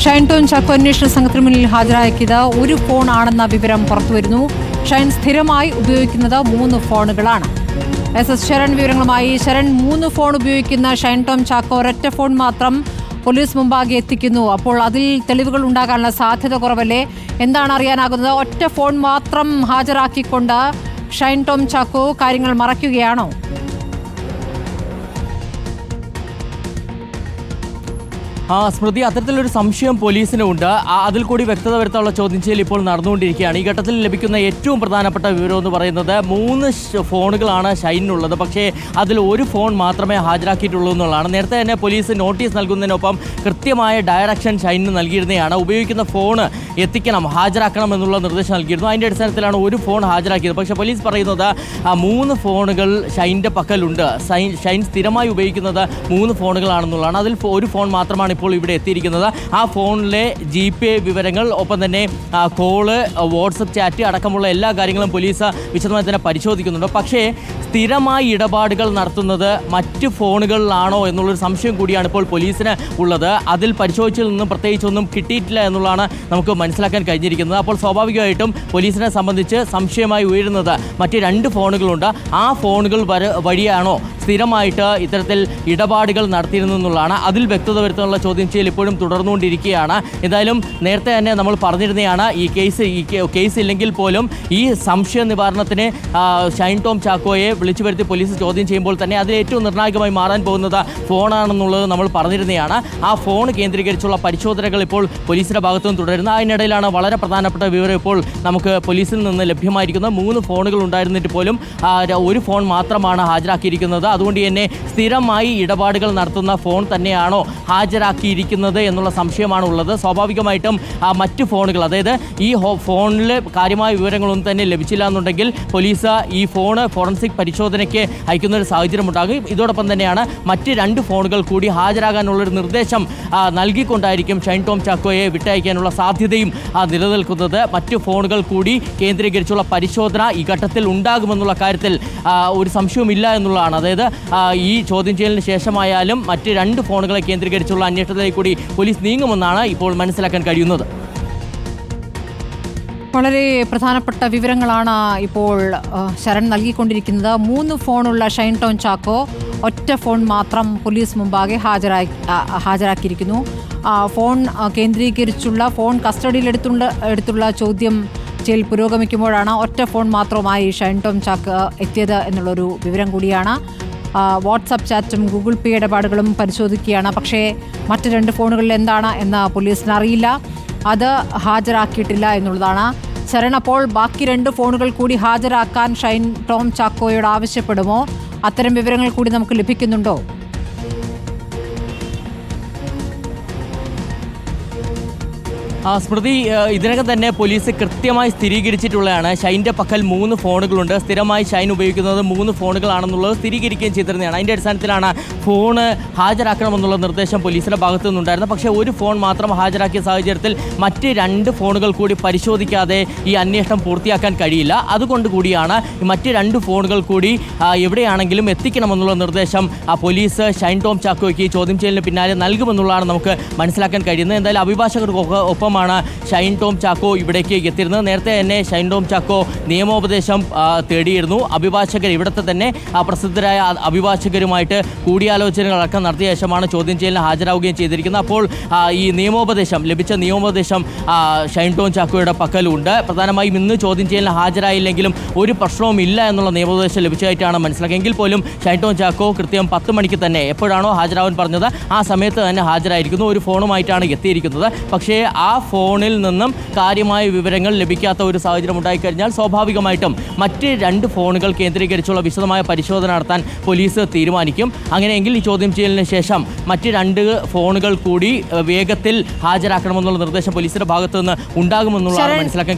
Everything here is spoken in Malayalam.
ഷൈൻ ടോം ചാക്കോ അന്വേഷണ സംഘത്തിന് മുന്നിൽ ഹാജരാക്കിയത് ഒരു ഫോൺ ആണെന്ന വിവരം പുറത്തുവരുന്നു. ഷൈൻ സ്ഥിരമായി ഉപയോഗിക്കുന്നത് 3 ഫോണുകളാണ്. SS ശരൺ വിവരങ്ങളുമായി. ശരൺ, 3 ഫോൺ ഉപയോഗിക്കുന്ന ഷൈൻ ടോം ചാക്കോ ഒരൊറ്റ ഫോൺ മാത്രം പോലീസ് മുമ്പാകെ എത്തിക്കുന്നു. അപ്പോൾ അതിൽ തെളിവുകൾ ഉണ്ടാകാനുള്ള സാധ്യത കുറവല്ലേ? എന്താണ് അറിയാനാകുന്നത്? ഒറ്റ ഫോൺ മാത്രം ഹാജരാക്കിക്കൊണ്ട് ഷൈൻ ടോം ചാക്കോ കാര്യങ്ങൾ മറയ്ക്കുകയാണോ? സ്മൃതി, അത്തരത്തിലൊരു സംശയം പോലീസിനുണ്ട്. അതിൽ കൂടി വ്യക്തത വരുത്താനുള്ള ചോദ്യം ചെയ്യൽ ഇപ്പോൾ നടന്നുകൊണ്ടിരിക്കുകയാണ്. ഈ ഘട്ടത്തിൽ ലഭിക്കുന്ന ഏറ്റവും പ്രധാനപ്പെട്ട വിവരം എന്ന് പറയുന്നത് 3 ഫോണുകളാണ് ഷൈനിനുള്ളത്. പക്ഷേ അതിൽ ഒരു ഫോൺ മാത്രമേ ഹാജരാക്കിയിട്ടുള്ളൂ എന്നുള്ളതാണ്. നേരത്തെ തന്നെ പോലീസ് നോട്ടീസ് നൽകുന്നതിനൊപ്പം കൃത്യമായ ഡയറക്ഷൻ ഷൈനിന് നൽകിയിരുന്നതാണ്. ഉപയോഗിക്കുന്ന ഫോൺ എത്തിക്കണം, ഹാജരാക്കണം എന്നുള്ള നിർദ്ദേശം നൽകിയിരുന്നു. അതിൻ്റെ അടിസ്ഥാനത്തിലാണ് ഒരു ഫോൺ ഹാജരാക്കിയത്. പക്ഷേ പോലീസ് പറയുന്നത് 3 ഫോണുകൾ ഷൈൻ്റെ പക്കലുണ്ട്. ഷൈൻ സ്ഥിരമായി ഉപയോഗിക്കുന്നത് 3 ഫോണുകളാണെന്നുള്ളതാണ്. അതിൽ ഒരു ഫോൺ മാത്രമാണ് ഇപ്പോൾ ഇവിടെ എത്തിയിരിക്കുന്നത്. ആ ഫോണിലെ GPay വിവരങ്ങൾ, ഒപ്പം തന്നെ കോള്, വാട്സപ്പ് ചാറ്റ് അടക്കമുള്ള എല്ലാ കാര്യങ്ങളും പോലീസ് വിശദമായി തന്നെ പരിശോധിക്കുന്നുണ്ട്. പക്ഷേ സ്ഥിരമായി ഇടപാടുകൾ നടത്തുന്നത് മറ്റ് ഫോണുകളിലാണോ എന്നുള്ളൊരു സംശയം കൂടിയാണ് ഇപ്പോൾ പോലീസിന് ഉള്ളത്. അതിൽ പരിശോധിച്ചതിൽ നിന്നും പ്രത്യേകിച്ചൊന്നും കിട്ടിയിട്ടില്ല എന്നുള്ളതാണ് നമുക്ക് മനസ്സിലാക്കാൻ കഴിഞ്ഞിരിക്കുന്നത്. അപ്പോൾ സ്വാഭാവികമായിട്ടും പോലീസിനെ സംബന്ധിച്ച് സംശയമായി ഉയരുന്നത് മറ്റ് 2 ഫോണുകളുണ്ട്. ആ ഫോണുകൾ വഴിയാണോ സ്ഥിരമായിട്ട് ഇത്തരത്തിൽ ഇടപാടുകൾ നടത്തിയിരുന്നെന്നുള്ളതാണ്. അതിൽ വ്യക്തത വരുത്താനുള്ള ചോദ്യം ചെയ്യൽ ഇപ്പോഴും തുടർന്നുകൊണ്ടിരിക്കുകയാണ്. എന്തായാലും നേരത്തെ തന്നെ നമ്മൾ പറഞ്ഞിരുന്നതാണ്, ഈ കേസ് ഇല്ലെങ്കിൽ പോലും ഈ സംശയ നിവാരണത്തിന് ഷൈൻ ടോം ചാക്കോയെ വിളിച്ചു വരുത്തി പോലീസ് ചോദ്യം ചെയ്യുമ്പോൾ തന്നെ അതിൽ ഏറ്റവും നിർണായകമായി മാറാൻ പോകുന്നത് ഫോണാണെന്നുള്ളത് നമ്മൾ പറഞ്ഞിരുന്നതാണ്. ആ ഫോൺ കേന്ദ്രീകരിച്ചുള്ള പരിശോധനകൾ ഇപ്പോൾ പോലീസിൻ്റെ ഭാഗത്തുനിന്ന് തുടരുന്നു. അതിനിടയിലാണ് വളരെ പ്രധാനപ്പെട്ട വിവരം ഇപ്പോൾ നമുക്ക് പോലീസിൽ നിന്ന് ലഭ്യമായിരിക്കുന്നത്. 3 ഫോണുകൾ ഉണ്ടായിരുന്നിട്ട് പോലും ഒരു ഫോൺ മാത്രമാണ് ഹാജരാക്കിയിരിക്കുന്നത്. അതുകൊണ്ട് തന്നെ സ്ഥിരമായി ഇടപാടുകൾ നടത്തുന്ന ഫോൺ തന്നെയാണോ ഹാജരാക്കിയിരിക്കുന്നത് എന്നുള്ള സംശയമാണ് ഉള്ളത്. സ്വാഭാവികമായിട്ടും മറ്റ് ഫോണുകൾ, അതായത് ഈ ഫോണിൽ കാര്യമായ വിവരങ്ങളൊന്നും തന്നെ ലഭിച്ചില്ല എന്നുണ്ടെങ്കിൽ പോലീസ് ഈ ഫോണ് ഫോറൻസിക് പരിശോധനയ്ക്ക് അയക്കുന്ന ഒരു സാഹചര്യം ഉണ്ടാകും. ഇതോടൊപ്പം തന്നെയാണ് മറ്റ് 2 ഫോണുകൾ കൂടി ഹാജരാകാനുള്ളൊരു നിർദ്ദേശം നൽകിക്കൊണ്ടായിരിക്കും ഷൈൻ ടോം ചാക്കോയെ വിട്ടയക്കാനുള്ള സാധ്യതയും നിലനിൽക്കുന്നത്. മറ്റ് ഫോണുകൾ കൂടി കേന്ദ്രീകരിച്ചുള്ള പരിശോധന ഈ ഘട്ടത്തിൽ ഉണ്ടാകുമെന്നുള്ള കാര്യത്തിൽ ഒരു സംശയവുമില്ല എന്നുള്ളതാണ്. അതായത് ഈ ചോദ്യം ചെയ്യലിന് ശേഷമായാലും മറ്റ് 2 ഫോണുകളെ കേന്ദ്രീകരിച്ചുള്ള അന്വേഷണത്തിലേക്ക് കൂടി പോലീസ് നീങ്ങുമെന്നാണ് ഇപ്പോൾ മനസ്സിലാക്കാൻ കഴിയുന്നത്. വളരെ പ്രധാനപ്പെട്ട വിവരങ്ങളാണ് ഇപ്പോൾ ശരൺ നൽകിക്കൊണ്ടിരിക്കുന്നത്. 3 ഫോണുള്ള ഷൈൻ ടോം ചാക്കോ ഒറ്റ ഫോൺ മാത്രം പോലീസ് മുമ്പാകെ ഹാജരാക്കിയിരിക്കുന്നു. ഫോൺ കേന്ദ്രീകരിച്ചുള്ള, ഫോൺ കസ്റ്റഡിയിൽ എടുത്തുള്ള ചോദ്യം ചെയ്യൽ പുരോഗമിക്കുമ്പോഴാണ് ഒറ്റ ഫോൺ മാത്രമായി ഷൈൻ ടോം ചാക്കോ എത്തിയത് എന്നുള്ളൊരു വിവരം കൂടിയാണ്. വാട്സപ്പ് ചാറ്റും ഗൂഗിൾ പേ ഇടപാടുകളും പരിശോധിക്കുകയാണ്. പക്ഷേ മറ്റ് 2 ഫോണുകളിൽ എന്താണ് എന്ന് പോലീസിന് അറിയില്ല. അത് ഹാജരാക്കിയിട്ടില്ല എന്നുള്ളതാണ്. ശരൺ, അപ്പോൾ ബാക്കി 2 ഫോണുകൾ കൂടി ഹാജരാക്കാൻ ഷൈൻ ടോം ചാക്കോയോട് ആവശ്യപ്പെടുമോ? അത്തരം വിവരങ്ങൾ കൂടി നമുക്ക് ലഭിക്കുന്നുണ്ടോ? സ്മൃതി, ഇതിനകം തന്നെ പോലീസ് കൃത്യമായി സ്ഥിരീകരിച്ചിട്ടുള്ളതാണ്. ഷൈൻ്റെ പക്കൽ 3 ഫോണുകളുണ്ട്. സ്ഥിരമായി ഷൈൻ ഉപയോഗിക്കുന്നത് 3 ഫോണുകളാണെന്നുള്ളത് സ്ഥിരീകരിക്കുകയും ചെയ്തിരുന്നതാണ്. അതിൻ്റെ അടിസ്ഥാനത്തിലാണ് ഫോണ് ഹാജരാക്കണമെന്നുള്ള നിർദ്ദേശം പോലീസിൻ്റെ ഭാഗത്തു നിന്നുണ്ടായിരുന്നത്. പക്ഷേ ഒരു ഫോൺ മാത്രം ഹാജരാക്കിയ സാഹചര്യത്തിൽ മറ്റ് 2 ഫോണുകൾ കൂടി പരിശോധിക്കാതെ ഈ അന്വേഷണം പൂർത്തിയാക്കാൻ കഴിയില്ല. അതുകൊണ്ട് കൂടിയാണ് മറ്റ് 2 ഫോണുകൾ കൂടി എവിടെയാണെങ്കിലും എത്തിക്കണമെന്നുള്ള നിർദ്ദേശം പോലീസ് ഷൈൻ ടോം ചാക്കോയ്ക്ക് ചോദ്യം ചെയ്യലിന് പിന്നാലെ നൽകുമെന്നുള്ളതാണ് നമുക്ക് മനസ്സിലാക്കാൻ കഴിയുന്നത്. എന്തായാലും അഭിഭാഷകർക്ക് ഒപ്പം ഷൈൻ ടോം ചാക്കോ ഇവിടേക്ക് എത്തിയിരുന്നത്. നേരത്തെ തന്നെ ഷൈൻ ടോം ചാക്കോ നിയമോപദേശം തേടിയിരുന്നു. അഭിഭാഷകർ, ഇവിടുത്തെ തന്നെ പ്രസിദ്ധരായ അഭിഭാഷകരുമായിട്ട് കൂടിയാലോചനകളടക്കം നടത്തിയ ശേഷമാണ് ചോദ്യം ചെയ്യലിന് ഹാജരാവുകയും ചെയ്തിരിക്കുന്നത്. അപ്പോൾ ഈ ലഭിച്ച നിയമോപദേശം ഷൈൻ ടോം ചാക്കോയുടെ പക്കലുണ്ട്. പ്രധാനമായും ഇന്ന് ചോദ്യം ചെയ്യലിന് ഹാജരായില്ലെങ്കിലും ഒരു പ്രശ്നവും ഇല്ല എന്നുള്ള നിയമോപദേശം ലഭിച്ചതായിട്ടാണ് മനസ്സിലാക്കിയെങ്കിൽ പോലും ഷൈൻ ടോം ചാക്കോ കൃത്യം 10 മണിക്ക് തന്നെ, എപ്പോഴാണോ ഹാജരാവാൻ പറഞ്ഞത് ആ സമയത്ത് തന്നെ ഹാജരായിരിക്കുന്നു. ഒരു ഫോണുമായിട്ടാണ് എത്തിയിരിക്കുന്നത്. പക്ഷേ ആ ഫോണിൽ നിന്നും കാര്യമായ വിവരങ്ങൾ ലഭിക്കാത്ത ഒരു സാഹചര്യം ഉണ്ടായിക്കഴിഞ്ഞാൽ സ്വാഭാവികമായിട്ടും മറ്റ് 2 ഫോണുകൾ കേന്ദ്രീകരിച്ചുള്ള വിശദമായ പരിശോധന നടത്താൻ പോലീസ് തീരുമാനിക്കും. അങ്ങനെയെങ്കിൽ ഈ ചോദ്യം ചെയ്യലിന് ശേഷം മറ്റ് 2 ഫോണുകൾ കൂടി വേഗത്തിൽ ഹാജരാക്കണമെന്നുള്ള നിർദ്ദേശം പോലീസിന്റെ ഭാഗത്തു നിന്ന് ഉണ്ടാകുമെന്നുള്ളതാണ് മനസ്സിലാക്കാൻ